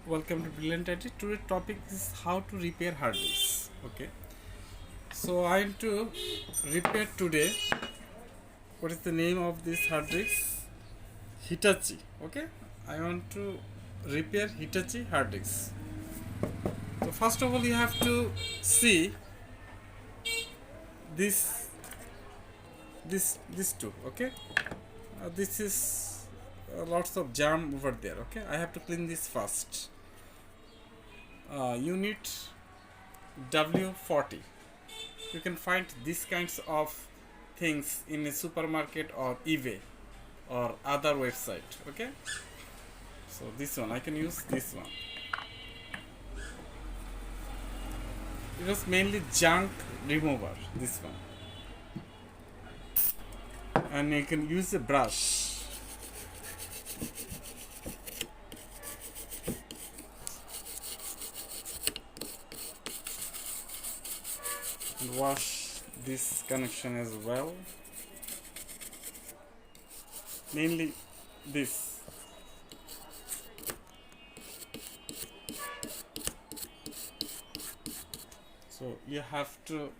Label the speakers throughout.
Speaker 1: Welcome to Brilliant IT. Today's topic is how to repair hard disks. Okay, so I want to repair today. What is the name of this hard disk? Hitachi. Okay, I want to repair Hitachi hard disk. So first of all, you have to see this this two. Okay, this is lots of jam over there. Okay, I have to clean this first. Unit W40. You can find these kinds of things in a supermarket or eBay or other website. Okay, so this one I can use this one. It was mainly junk remover, this one, and you can use a brush. And wash this connection as well, mainly this. So you have to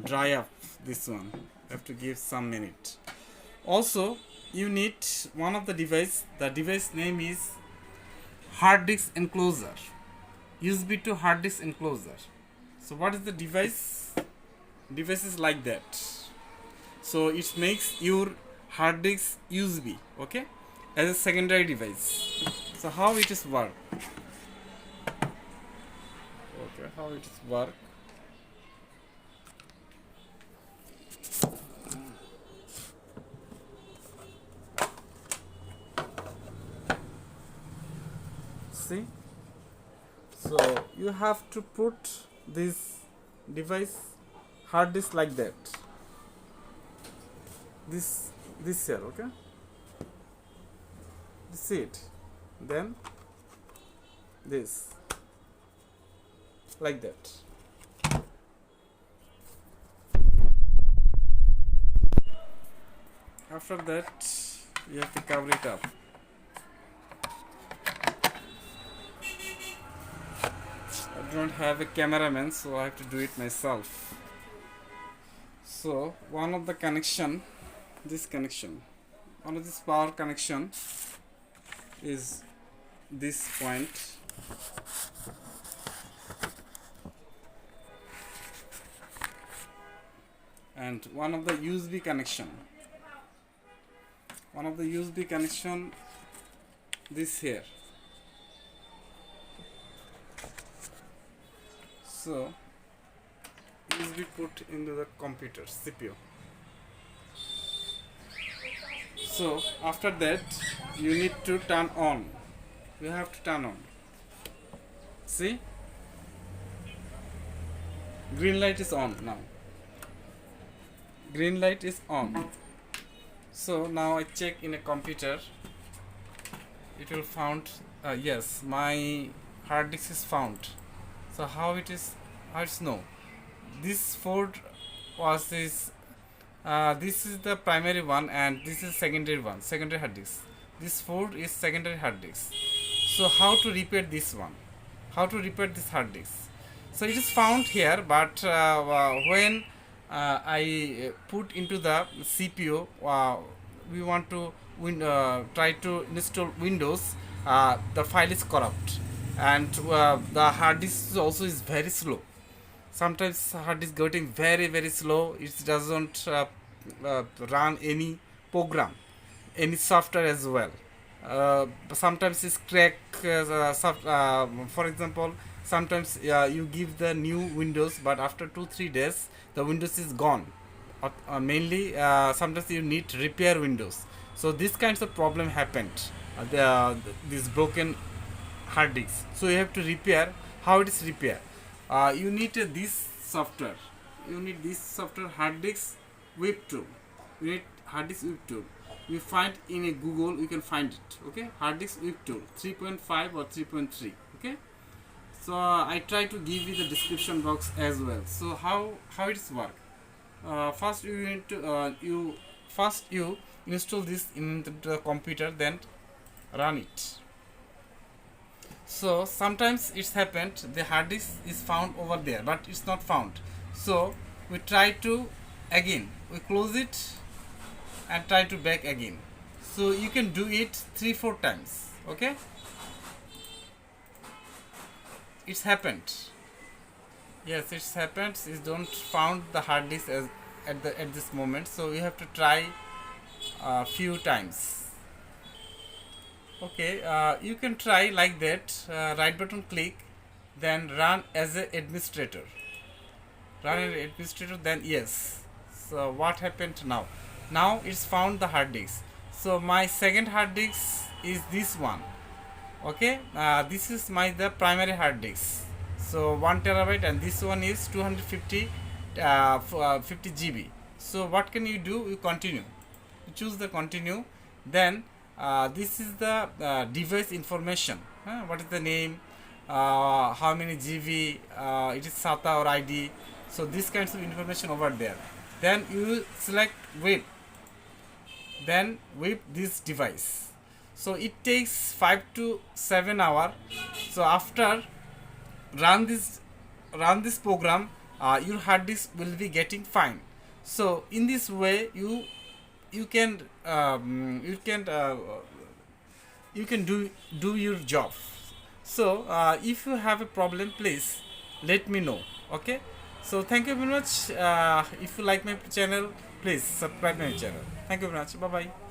Speaker 1: dry up this one. You have to give some minute. Also, you need one of the device. The device name is hard disk enclosure. USB to hard disk enclosure. So what is the device? Device is like that. So it makes your hard disk USB, okay, as a secondary device. So how it is work? Okay, how it is work? See, so you have to put this device hard disk like that. This here, okay. This it. Then this like that. After that, you have to cover it up. I don't have a cameraman, so I have to do it myself. So one of the connection, this connection, one of this power connection is this point, and one of the USB connection, this here. So USB put into the computer CPU. So after that, you need to turn on. You have to turn on. See, green light is on now. Green light is on. So now I check in a computer. It will found yes, my hard disk is found. So how it is? How it's no? This Ford was this. This is the primary one, and this is secondary one, secondary hard disk. This Ford is secondary hard disk. So how to repair this one? How to repair this hard disk? So it is found here, but when I put into the CPU, we want to try to install Windows. The file is corrupt, and the hard disk also is very slow. Sometimes hard disk getting very slow. It doesn't run any program, any software as well. Sometimes it's crack. For example, sometimes you give the new Windows, but after 2-3 days the Windows is gone. Mainly, sometimes you need repair Windows. So these kinds of problem happened. This broken hard disk. So you have to repair. How it is repair? You need this software. You need this software, hard disk whip tool. You need hard disk whip tool. You find in a Google, you can find it. Okay, hard disk whip tool 3.5 or 3.3. Okay, so I try to give you the description box as well. So how it's work? First you need to you install this in the computer, then run it. So sometimes it's happened the hard disk is found over there but it's not found. So we try to again, we close it and try to back again. So you can do it 3-4 times. Okay, it's happened. Yes, it's happened. It don't found the hard disk as at this moment. So you have to try a few times. Okay, you can try like that. Right button click, then run as an administrator. Run as an administrator. Then yes. So what happened now? Now it's found the hard disk. So my second hard disk is this one. Okay, this is the primary hard disk. So 1 terabyte, and this one is 250 50 GB. So what can you do? You continue. You choose the continue. Then this is the device information. What is the name? How many GB? It is SATA or ID. So this kinds of information over there. Then you select whip. Then whip this device. So it takes 5 to 7 hours. So after run this program, your hard disk will be getting fine. So in this way you can do your job. So if you have a problem, please let me know. Okay, so thank you very much. If you like my channel, please subscribe my channel. Thank you very much. Bye bye.